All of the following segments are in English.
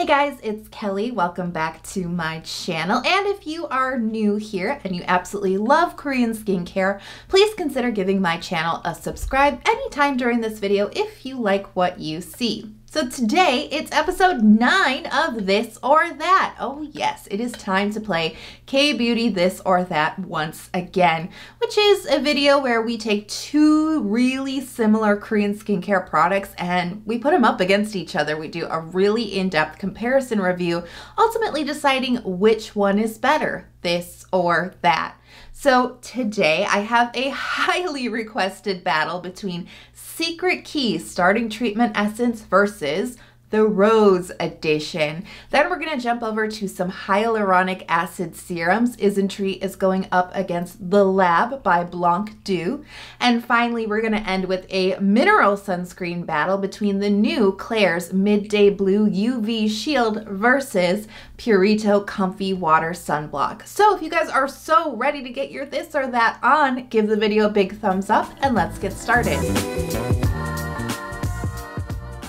Hey guys, it's Kelly. Welcome back to my channel. And if you are new here and you absolutely love Korean skincare, please consider giving my channel a subscribe anytime during this video if you like what you see. So today it's episode 9 of This or That. Oh yes, it is time to play K-Beauty This or That once again, which is a video where we take two really similar Korean skincare products and we put them up against each other. We do a really in-depth comparison review, ultimately deciding which one is better, this or that. So today I have a highly requested battle between Secret Key Starting Treatment Essence versus the Rose Edition. Then we're going to jump over to some hyaluronic acid serums. Isntree is going up against The Lab by Blanc Doux. And finally, we're going to end with a mineral sunscreen battle between the new Klairs Midday Blue UV Shield versus Purito Comfy Water Sunblock. So if you guys are so ready to get your this or that on, give the video a big thumbs up and let's get started.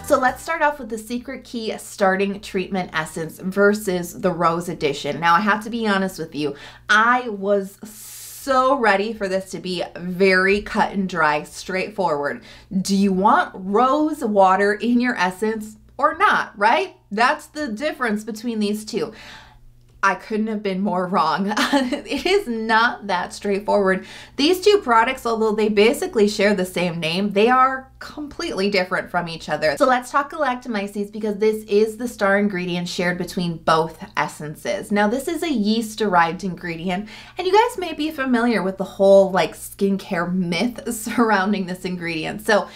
So let's start off with the Secret Key Starting Treatment Essence versus the Rose Edition. Now I have to be honest with you, I was so ready for this to be very cut and dry, straightforward. Do you want rose water in your essence or not, right? That's the difference between these two. I couldn't have been more wrong. It is not that straightforward. These two products, although they basically share the same name, they are completely different from each other. So let's talk galactomyces because this is the star ingredient shared between both essences. Now this is a yeast derived ingredient and you guys may be familiar with the whole like skincare myth surrounding this ingredient. So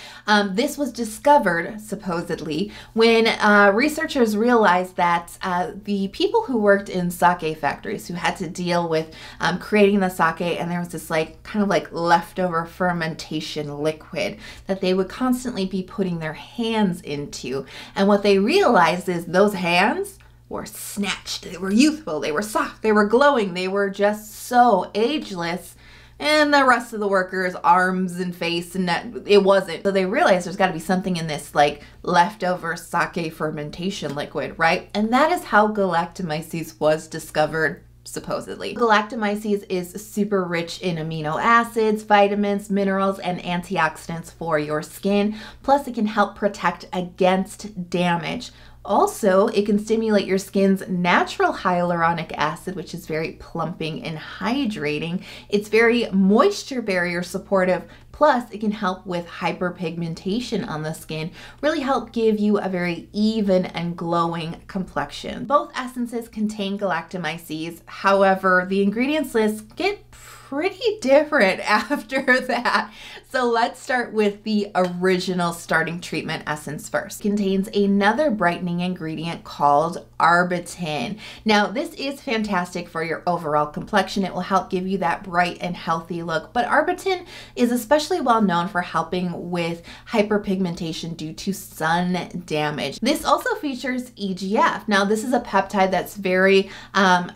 this was discovered supposedly when researchers realized that the people who worked in sake factories who had to deal with creating the sake, and there was this like kind of like leftover fermentation liquid that they would constantly be putting their hands into. And what they realized is those hands were snatched. They were youthful, they were soft, they were glowing, they were just so ageless. And the rest of the workers' arms and face and that, it wasn't. So they realized there's got to be something in this like leftover sake fermentation liquid, right? And that is how galactomyces was discovered, supposedly. Galactomyces is super rich in amino acids, vitamins, minerals, and antioxidants for your skin. Plus it can help protect against damage. Also, it can stimulate your skin's natural hyaluronic acid, which is very plumping and hydrating. It's very moisture barrier supportive. Plus, it can help with hyperpigmentation on the skin, really help give you a very even and glowing complexion. Both essences contain galactomyces. However, the ingredients list get pretty different after that. So let's start with the original starting treatment essence first. It contains another brightening ingredient called arbutin. Now this is fantastic for your overall complexion. It will help give you that bright and healthy look, but arbutin is especially well known for helping with hyperpigmentation due to sun damage. This also features EGF. Now this is a peptide that's very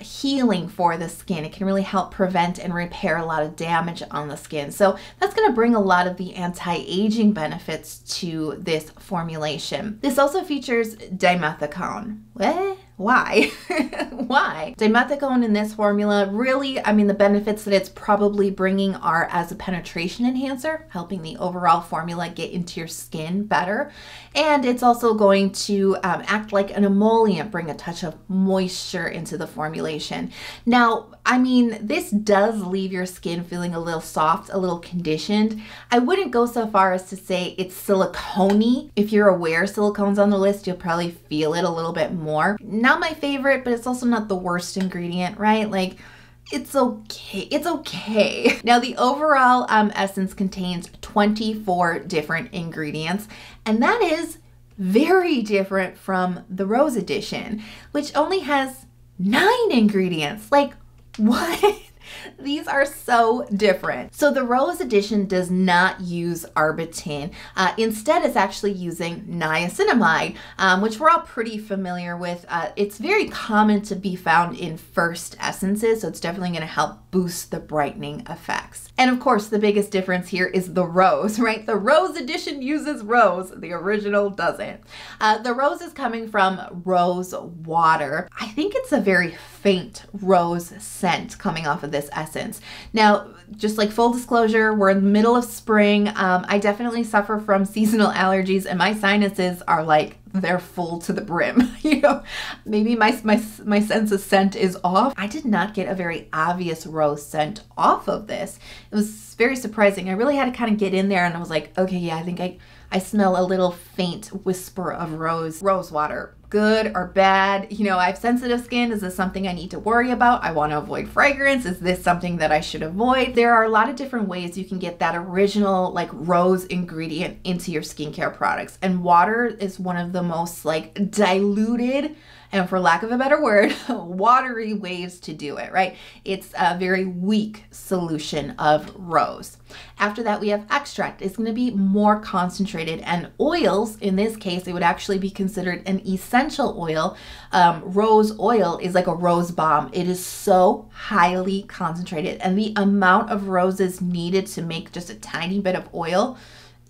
healing for the skin. It can really help prevent and repair a lot of damage on the skin. So that's going to bring a lot of the anti-aging benefits to this formulation. This also features dimethicone. What? Why? Why? Dimethicone in this formula, really, I mean, the benefits that it's probably bringing are as a penetration enhancer, helping the overall formula get into your skin better. And it's also going to act like an emollient, bring a touch of moisture into the formulation. Now, I mean, this does leave your skin feeling a little soft, a little conditioned. I wouldn't go so far as to say it's silicone-y. If you're aware silicone's on the list, you'll probably feel it a little bit more. Not my favorite, but it's also not the worst ingredient, right? Like, it's okay. It's okay. Now, the overall essence contains 24 different ingredients, and that is very different from the Rose Edition, which only has 9 ingredients. Like, what? These are so different. So the Rose Edition does not use Arbutin. Instead, it's actually using niacinamide, which we're all pretty familiar with. It's very common to be found in first essences, so it's definitely going to help boost the brightening effects. And of course, the biggest difference here is the rose, right? The Rose Edition uses rose, the original doesn't. The rose is coming from rose water. I think it's a very faint rose scent coming off of this essence. Now, just like full disclosure, we're in the middle of spring. I definitely suffer from seasonal allergies, and my sinuses are like, they're full to the brim. You know, maybe my sense of scent is off. I did not get a very obvious rose scent off of this. It was very surprising. I really had to kind of get in there, and I was like, okay, yeah, I think I smell a little faint whisper of rose water. Good or bad? You know, I have sensitive skin. Is this something I need to worry about? I want to avoid fragrance. Is this something that I should avoid? There are a lot of different ways you can get that original like rose ingredient into your skincare products. And water is one of the most like diluted, and for lack of a better word, watery ways to do it, right? It's a very weak solution of rose. After that, we have extract. It's going to be more concentrated, and oils, in this case, it would actually be considered an essential oil. Rose oil is like a rose balm. It is so highly concentrated, and the amount of roses needed to make just a tiny bit of oil,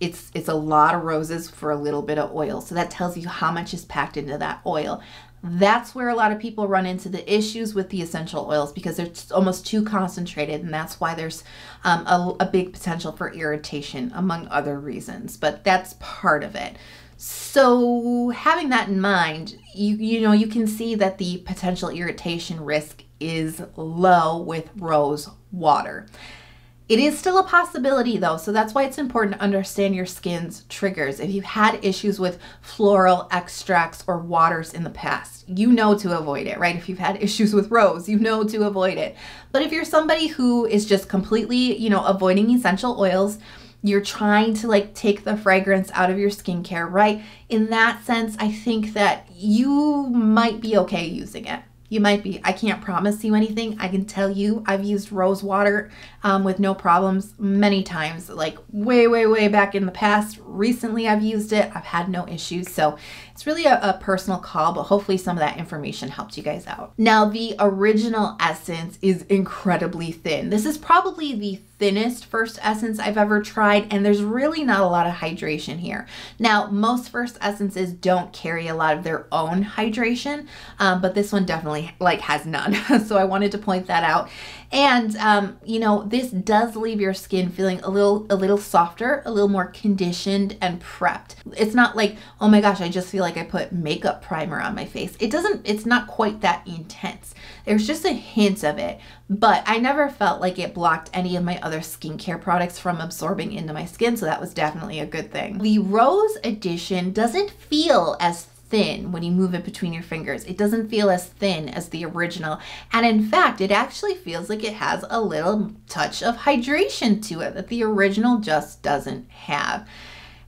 it's a lot of roses for a little bit of oil. So that tells you how much is packed into that oil. That's where a lot of people run into the issues with the essential oils, because they're almost too concentrated, and that's why there's a big potential for irritation, among other reasons, but that's part of it. So having that in mind, you can see that the potential irritation risk is low with rose water. It is still a possibility though, so that's why it's important to understand your skin's triggers. If you've had issues with floral extracts or waters in the past, you know to avoid it, right? If you've had issues with rose, you know to avoid it. But if you're somebody who is just completely, avoiding essential oils, you're trying to like take the fragrance out of your skincare, right? In that sense, I think that you might be okay using it. You might be. I can't promise you anything. I can tell you I've used rose water with no problems many times, like way back in the past. Recently I've used it. I've had no issues. So it's really a personal call, but hopefully some of that information helped you guys out. Now, the original essence is incredibly thin. This is probably the thinnest first essence I've ever tried, and there's really not a lot of hydration here. Now, most first essences don't carry a lot of their own hydration, but this one definitely has none. So I wanted to point that out. And this does leave your skin feeling a little softer, a little more conditioned and prepped. It's not like, oh my gosh, I just feel like I put makeup primer on my face. It's not quite that intense. There's just a hint of it, but I never felt like it blocked any of my other skincare products from absorbing into my skin, so that was definitely a good thing. The Rose Edition doesn't feel as thin when you move it between your fingers. It doesn't feel as thin as the original, and in fact it actually feels like it has a little touch of hydration to it that the original just doesn't have.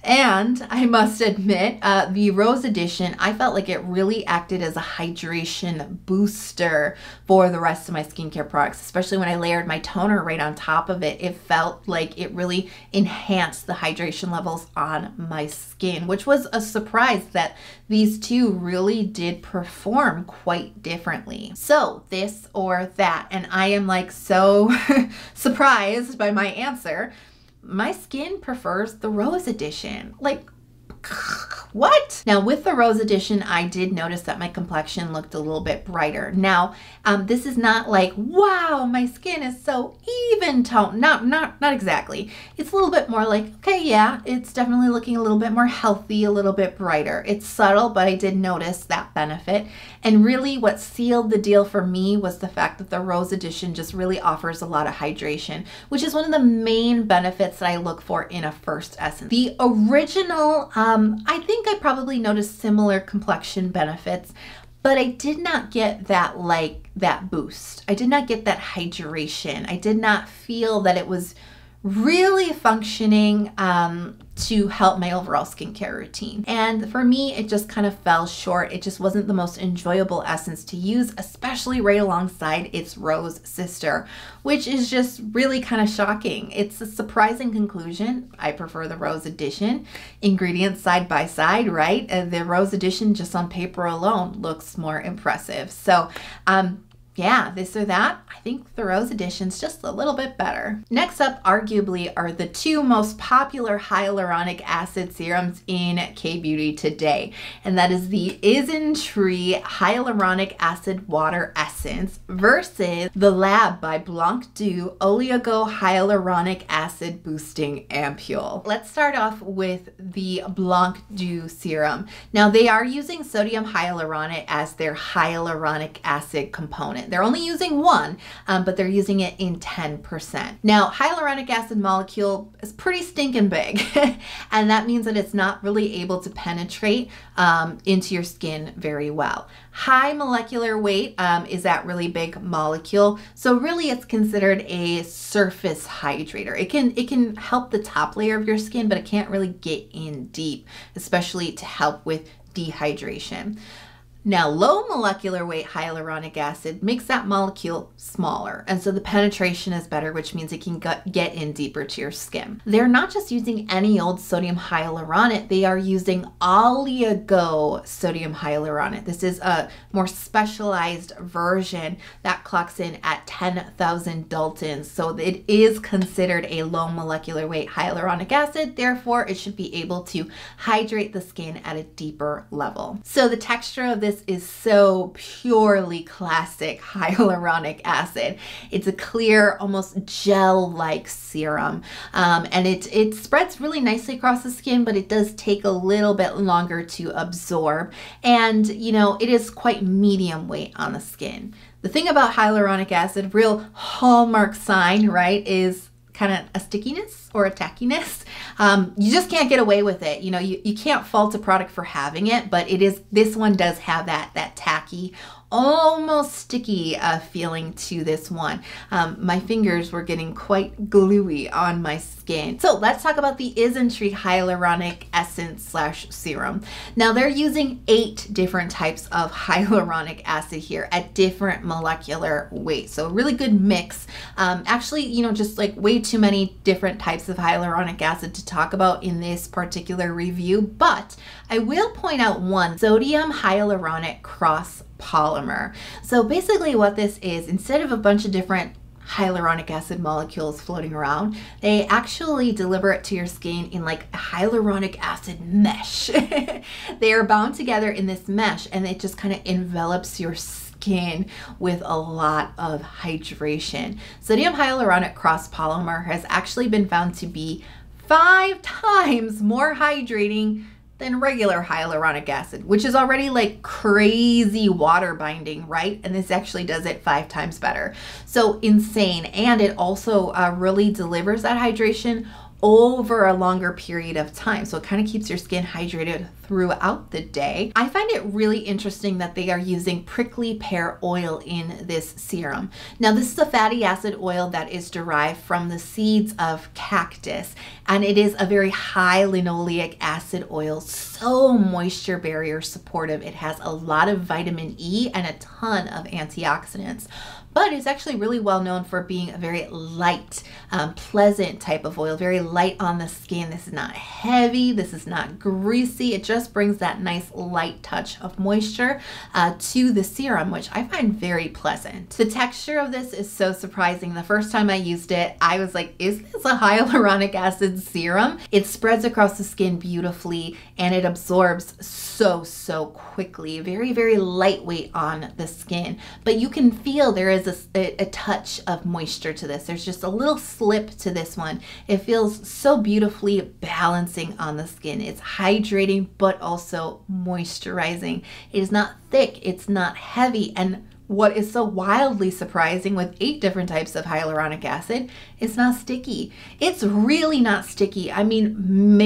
And I must admit, the Rose Edition, I felt like it really acted as a hydration booster for the rest of my skincare products, especially when I layered my toner right on top of it. It felt like it really enhanced the hydration levels on my skin, which was a surprise that these two really did perform quite differently. So this or that, and I am like so surprised by my answer. My skin prefers the Rose Edition. Like, what? Now with the Rose Edition, I did notice that my complexion looked a little bit brighter. Now, this is not like, wow, my skin is so even tone. Not exactly. It's a little bit more like, okay, yeah, it's definitely looking a little bit more healthy, a little bit brighter. It's subtle, but I did notice that benefit. And really what sealed the deal for me was the fact that the Rose Edition just really offers a lot of hydration, which is one of the main benefits that I look for in a first essence. The original, I think I probably noticed similar complexion benefits, but I did not get that boost. I did not get that hydration. I did not feel that it was really functioning to help my overall skincare routine. And for me, it just kind of fell short. It just wasn't the most enjoyable essence to use, especially right alongside its rose sister, which is just really kind of shocking. It's a surprising conclusion. I prefer the rose edition. Ingredients side by side, right? The rose edition just on paper alone looks more impressive. So, yeah, this or that, I think the rose edition's just a little bit better. Next up, arguably, are the two most popular hyaluronic acid serums in K-beauty today. And that is the Isntree Hyaluronic Acid Water Essence versus the Lab by Blanc Doux Oligo Hyaluronic Acid Boosting Ampoule. Let's start off with the Blanc Doux serum. Now, they are using sodium hyaluronate as their hyaluronic acid component. They're only using one, but they're using it in 10%. Now, hyaluronic acid molecule is pretty stinking big, and that means that it's not really able to penetrate into your skin very well. High molecular weight is that really big molecule, so really it's considered a surface hydrator. It can help the top layer of your skin, but it can't really get in deep, especially to help with dehydration. Now, low molecular weight hyaluronic acid makes that molecule smaller, and so the penetration is better, which means it can get in deeper to your skin. They're not just using any old sodium hyaluronate, they are using Oligo sodium hyaluronate. This is a more specialized version that clocks in at 10,000 Daltons, so it is considered a low molecular weight hyaluronic acid, therefore it should be able to hydrate the skin at a deeper level. So the texture of this is so purely classic hyaluronic acid. It's a clear, almost gel-like serum, and it spreads really nicely across the skin, but it does take a little bit longer to absorb, and you know, it is quite medium weight on the skin. The thing about hyaluronic acid, real hallmark sign, right, is kind of a stickiness or a tackiness. You just can't get away with it. You know, you can't fault a product for having it, but this one does have that tacky, almost sticky feeling to this one. My fingers were getting quite gluey on my skin. So let's talk about the Isntree Hyaluronic Essence / Serum. Now they're using 8 different types of hyaluronic acid here at different molecular weights. So a really good mix. Actually, you know, just like way too many different types of hyaluronic acid to talk about in this particular review, but I will point out one, sodium hyaluronic cross polymer. So basically what this is, instead of a bunch of different hyaluronic acid molecules floating around, they actually deliver it to your skin in like a hyaluronic acid mesh. They are bound together in this mesh, and it just kind of envelops your skin with a lot of hydration. Sodium hyaluronic cross polymer has actually been found to be 5 times more hydrating than regular hyaluronic acid, which is already like crazy water binding, right? And this actually does it 5 times better. So insane. And it also really delivers that hydration over a longer period of time. So it kind of keeps your skin hydrated throughout the day. I find it really interesting that they are using prickly pear oil in this serum. Now, this is a fatty acid oil that is derived from the seeds of cactus, and it is a very high linoleic acid oil, so moisture barrier supportive. It has a lot of vitamin E and a ton of antioxidants, but it's actually really well known for being a very light, pleasant type of oil, very light on the skin. This is not heavy, this is not greasy. It just brings that nice light touch of moisture to the serum, which I find very pleasant. The texture of this is so surprising. The first time I used it, I was like, is this a hyaluronic acid serum? It spreads across the skin beautifully, and it absorbs so quickly. Very, very lightweight on the skin, but you can feel there is a touch of moisture to this. There's just a little slip to this one. It feels so beautifully balancing on the skin. It's hydrating, but also moisturizing. It is not thick, it's not heavy, and what is so wildly surprising with 8 different types of hyaluronic acid, it's not sticky. It's really not sticky. I mean,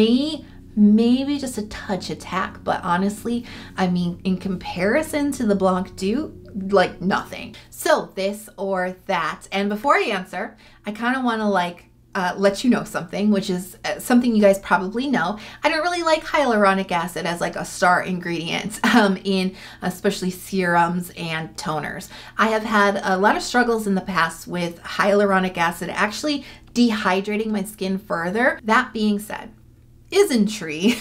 maybe just a touch attack, but honestly, I mean, in comparison to the Blanc Doux, like nothing. So this or that. And before I answer, I kind of want to like let you know something, which is something you guys probably know. I don't really like hyaluronic acid as like a star ingredient in especially serums and toners. I have had a lot of struggles in the past with hyaluronic acid actually dehydrating my skin further. That being said, Isntree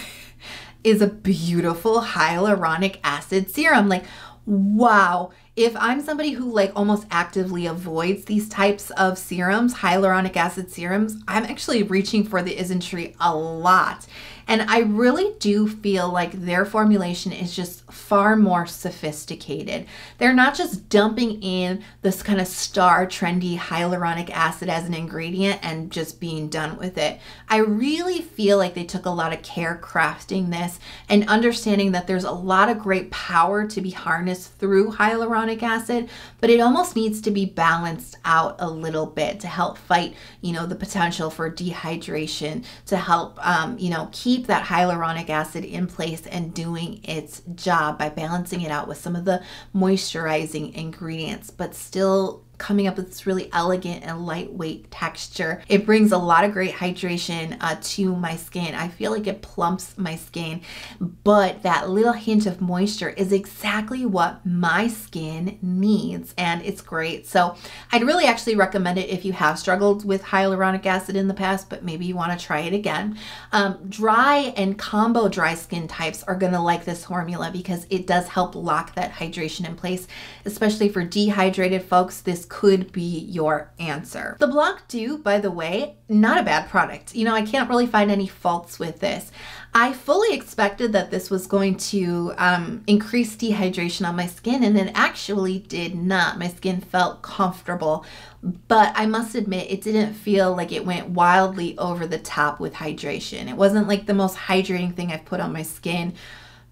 is a beautiful hyaluronic acid serum. Like, wow. If I'm somebody who like almost actively avoids these types of serums, hyaluronic acid serums, I'm actually reaching for the Isntree a lot. And I really do feel like their formulation is just far more sophisticated. They're not just dumping in this kind of star trendy hyaluronic acid as an ingredient and just being done with it. I really feel like they took a lot of care crafting this and understanding that there's a lot of great power to be harnessed through hyaluronic acid, but it almost needs to be balanced out a little bit to help fight, you know, the potential for dehydration, to help, you know, keep that hyaluronic acid in place and doing its job by balancing it out with some of the moisturizing ingredients, but still coming up with this really elegant and lightweight texture. It brings a lot of great hydration to my skin. I feel like it plumps my skin, but that little hint of moisture is exactly what my skin needs, and it's great. So I'd really actually recommend it if you have struggled with hyaluronic acid in the past, but maybe you want to try it again. Dry and combo dry skin types are going to like this formula because it does help lock that hydration in place, especially for dehydrated folks. This could be your answer. The Blanc Doux, by the way, not a bad product. You know, I can't really find any faults with this. I fully expected that this was going to increase dehydration on my skin, and it actually did not. My skin felt comfortable, but I must admit it didn't feel like it went wildly over the top with hydration. It wasn't like the most hydrating thing I've put on my skin.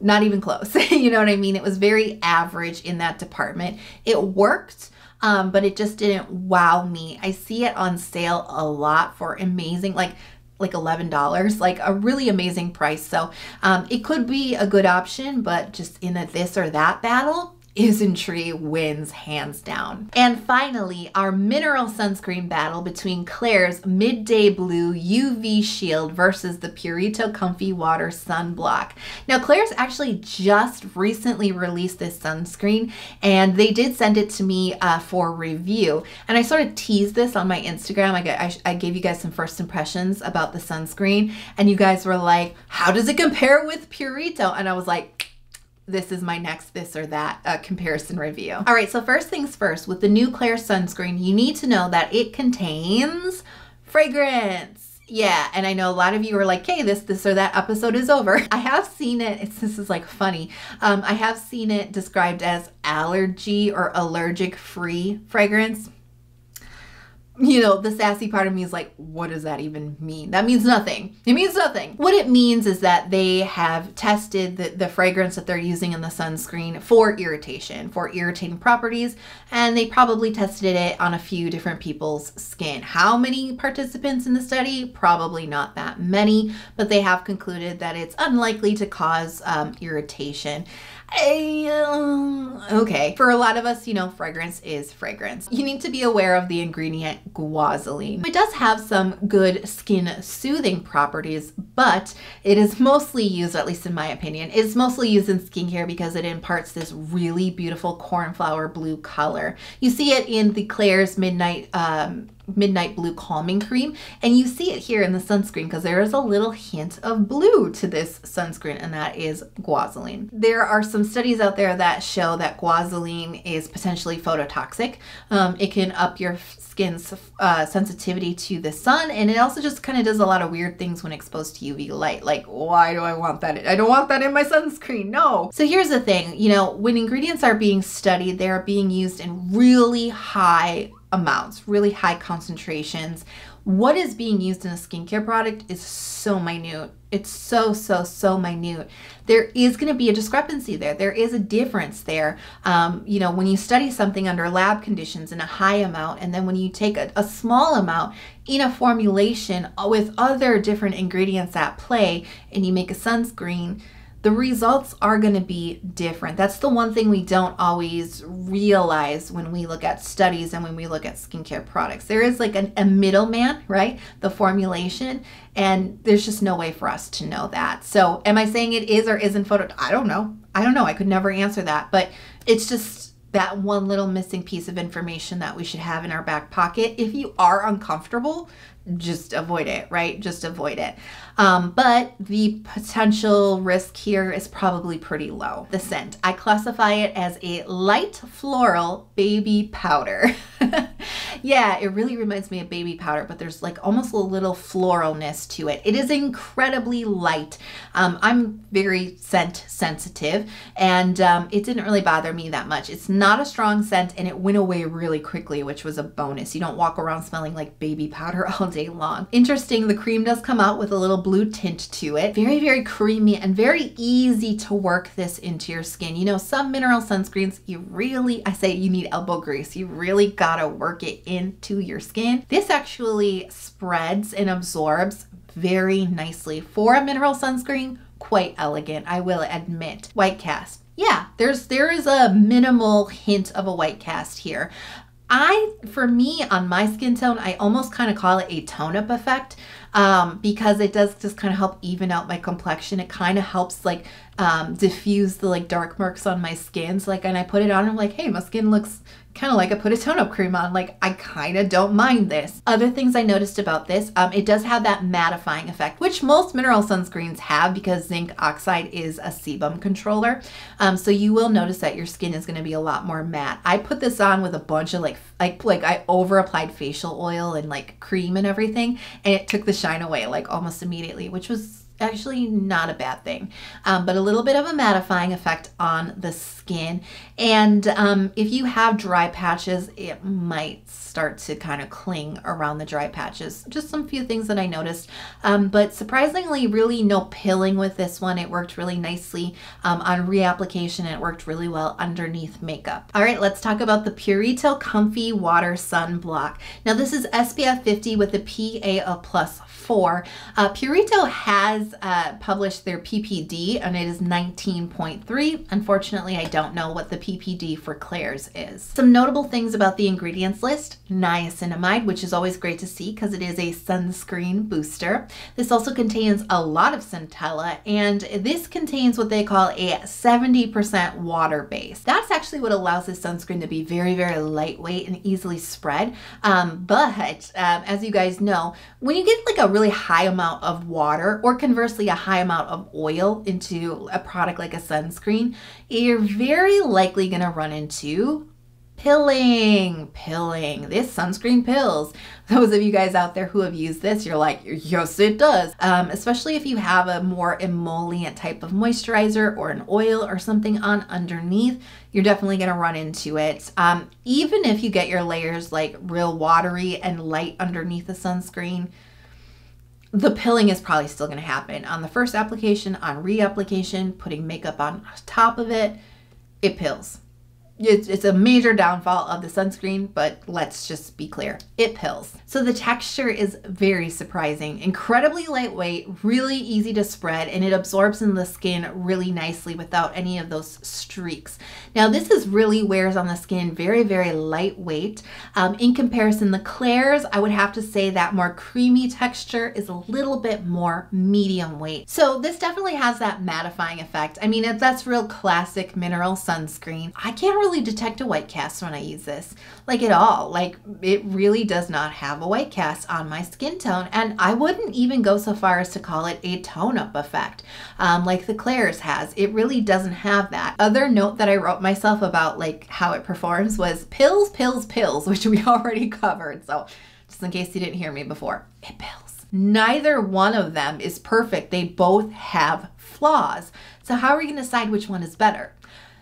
Not even close. You know what I mean? It was very average in that department. It worked, but it just didn't wow me. I see it on sale a lot for amazing, like $11, like a really amazing price. So it could be a good option, but just in a this or that battle, Isntree wins hands down. And finally, our mineral sunscreen battle between Klairs Midday Blue UV Shield versus the Purito Comfy Water Sunblock. Now, Klairs actually just recently released this sunscreen, and they did send it to me for review. And I sort of teased this on my Instagram. I gave you guys some first impressions about the sunscreen, and you guys were like, how does it compare with Purito? And I was like, this is my next this or that comparison review. All right, so first things first, with the new Klairs sunscreen, you need to know that it contains fragrance. Yeah, and I know a lot of you are like, hey, this or that episode is over. I have seen it, this is like funny. I have seen it described as allergy or allergic free fragrance. You know, the sassy part of me is like, what does that even mean? That means nothing. It means nothing. What it means is that they have tested the fragrance that they're using in the sunscreen for irritation, for irritating properties, and they probably tested it on a few different people's skin. How many participants in the study? Probably not that many, but they have concluded that it's unlikely to cause irritation. Okay. For a lot of us, you know, fragrance is fragrance. You need to be aware of the ingredient guanidine. It does have some good skin soothing properties, but it is mostly used, at least in my opinion, it's mostly used in skincare because it imparts this really beautiful cornflower blue color. You see it in the Klairs Midnight Blue Calming Cream, and you see it here in the sunscreen because there is a little hint of blue to this sunscreen, and that is guanidine. There are some studies out there that show that guanidine is potentially phototoxic. It can up your skin's sensitivity to the sun, and it also just kind of does a lot of weird things when exposed to UV light. Like, why do I want that? I don't want that in my sunscreen, no. So here's the thing, you know, when ingredients are being studied, they are being used in really high amounts, really high concentrations. What is being used in a skincare product is so minute. It's so minute. There is going to be a discrepancy there. There is a difference there. You know, when you study something under lab conditions in a high amount, and then when you take a small amount in a formulation with other different ingredients at play, and you make a sunscreen, the results are going to be different. That's the one thing we don't always realize when we look at studies and when we look at skincare products. There is like a middleman, right? The formulation, and there's just no way for us to know that. So am I saying it is or isn't photo? I don't know. I could never answer that, but it's just that one little missing piece of information that we should have in our back pocket. If you are uncomfortable, just avoid it, right? Just avoid it. But the potential risk here is probably pretty low. The scent, I classify it as a light floral baby powder. Yeah, it really reminds me of baby powder, but there's like almost a little floralness to it. It is incredibly light. I'm very scent sensitive, and it didn't really bother me that much. It's not a strong scent, and it went away really quickly, which was a bonus. You don't walk around smelling like baby powder all day long. Interesting, the cream does come out with a little blue tint to it. Very, very creamy and very easy to work this into your skin. You know, some mineral sunscreens, I say you need elbow grease. You really gotta work it into your skin. This actually spreads and absorbs very nicely. For a mineral sunscreen, quite elegant, I will admit. White cast. Yeah, there is a minimal hint of a white cast here. For me, on my skin tone, I almost kind of call it a tone-up effect, because it does just kind of help even out my complexion. It kind of helps like diffuse the like dark marks on my skin. So like, and I put it on, I'm like, hey, my skin looks kind of like I put a tone-up cream on. Like, I kind of don't mind this. Other things I noticed about this, it does have that mattifying effect, which most mineral sunscreens have because zinc oxide is a sebum controller. So you will notice that your skin is going to be a lot more matte. I put this on with a bunch of like I over applied facial oil and like cream and everything, and it took the shine away like almost immediately, which was actually not a bad thing, but a little bit of a mattifying effect on the skin. And if you have dry patches, it might start to kind of cling around the dry patches. Just some few things that I noticed, but surprisingly really no pilling with this one. It worked really nicely on reapplication, and it worked really well underneath makeup. All right, let's talk about the Purito Comfy Water Sunblock. Now this is SPF 50 with a PA++4. Purito has published their PPD, and it is 19.3. Unfortunately, I don't know what the PPD for Klairs is. Some notable things about the ingredients list: niacinamide, which is always great to see because it is a sunscreen booster. This also contains a lot of centella, and this contains what they call a 70% water base. That's actually what allows this sunscreen to be very, very lightweight and easily spread. But as you guys know, when you get like a really high amount of water, or conversely a high amount of oil into a product like a sunscreen, you're very likely going to run into pilling. This sunscreen pills. Those of you guys out there who have used this, you're like, yes, it does. Especially if you have a more emollient type of moisturizer or an oil or something on underneath, you're definitely going to run into it. Even if you get your layers like real watery and light underneath the sunscreen, the pilling is probably still going to happen on the first application, on reapplication, putting makeup on top of it. It pills. It's a major downfall of the sunscreen, but let's just be clear, it pills. So the texture is very surprising, incredibly lightweight, really easy to spread, and it absorbs in the skin really nicely without any of those streaks. Now this is really wears on the skin very, very lightweight. In comparison, the Klairs, I would have to say that more creamy texture is a little bit more medium weight. So this definitely has that mattifying effect. I mean, that's real classic mineral sunscreen. I can't really detect a white cast when I use this, like at all. Like, it really does not have a white cast on my skin tone, and I wouldn't even go so far as to call it a tone-up effect like the Klairs has. It really doesn't have that. Other note that I wrote myself about like how it performs was pills, which we already covered, so just in case you didn't hear me before, it pills. Neither one of them is perfect. They both have flaws. So how are we going to decide which one is better?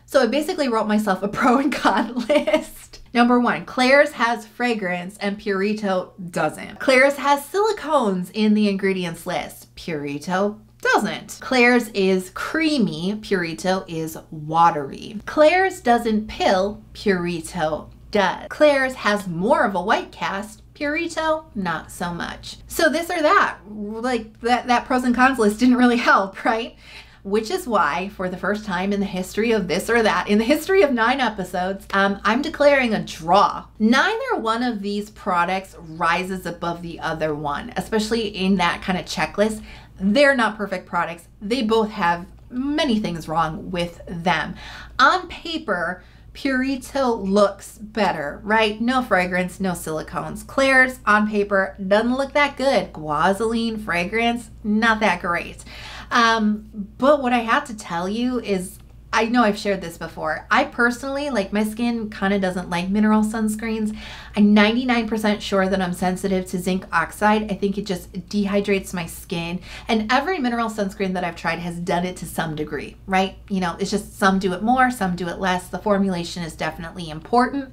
So I basically wrote myself a pro and con list. Number one, Klairs has fragrance and Purito doesn't. Klairs has silicones in the ingredients list. Purito doesn't. Klairs is creamy, Purito is watery. Klairs doesn't pill, Purito does. Klairs has more of a white cast, Purito, not so much. So this or that, like that pros and cons list didn't really help, right? which is why for the first time in the history of this or that, in the history of 9 episodes, I'm declaring a draw. Neither one of these products rises above the other one, especially in that kind of checklist. They're not perfect products. They both have many things wrong with them. On paper, Purito looks better, right? No fragrance, no silicones. Klairs on paper doesn't look that good. Guasoline fragrance, not that great. But what I have to tell you is, I know I've shared this before. I personally, like, my skin kind of doesn't like mineral sunscreens. I'm 99% sure that I'm sensitive to zinc oxide. I think it just dehydrates my skin. And every mineral sunscreen that I've tried has done it to some degree, right? You know, it's just some do it more, some do it less. The formulation is definitely important,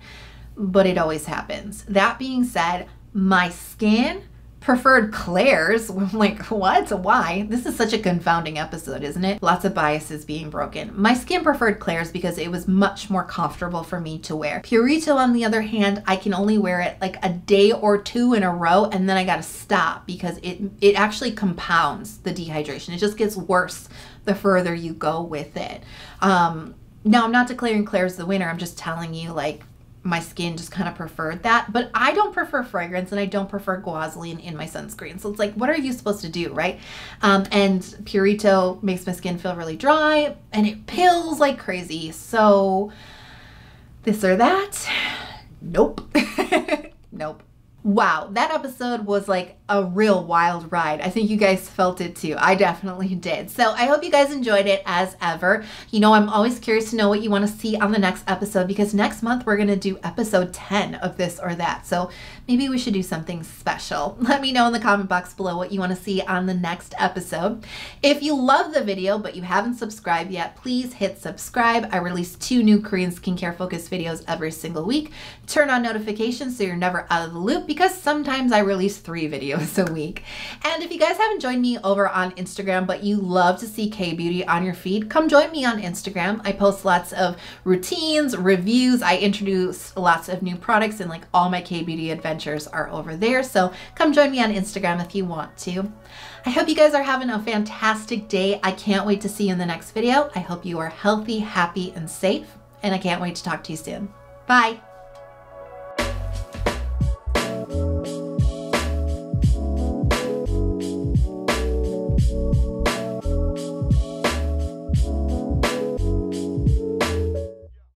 but it always happens. That being said, my skin preferred Klairs. I'm like, what? Why? This is such a confounding episode, isn't it? Lots of biases being broken. My skin preferred Klairs because it was much more comfortable for me to wear. Purito, on the other hand, I can only wear it like a day or 2 in a row, and then I gotta stop because it actually compounds the dehydration. It just gets worse the further you go with it. Now, I'm not declaring Klairs the winner. I'm just telling you, like, my skin just kind of preferred that. But I don't prefer fragrance, and I don't prefer guasoline in my sunscreen. So it's like, what are you supposed to do, right? And Purito makes my skin feel really dry, and it pills like crazy. So this or that? Nope. Nope. Wow, that episode was like a real wild ride. I think you guys felt it too. I definitely did. So I hope you guys enjoyed it as ever. You know, I'm always curious to know what you want to see on the next episode, because next month we're going to do episode 10 of this or that. So maybe we should do something special. Let me know in the comment box below what you want to see on the next episode. If you love the video but you haven't subscribed yet, please hit subscribe. I release 2 new Korean skincare focused videos every single week. Turn on notifications so you're never out of the loop, because sometimes I release 3 videos a week. And if you guys haven't joined me over on Instagram, but you love to see K-beauty on your feed, come join me on Instagram. I post lots of routines, reviews. I introduce lots of new products, and like all my K-beauty adventures are over there. So come join me on Instagram if you want to. I hope you guys are having a fantastic day. I can't wait to see you in the next video. I hope you are healthy, happy, and safe, and I can't wait to talk to you soon. Bye.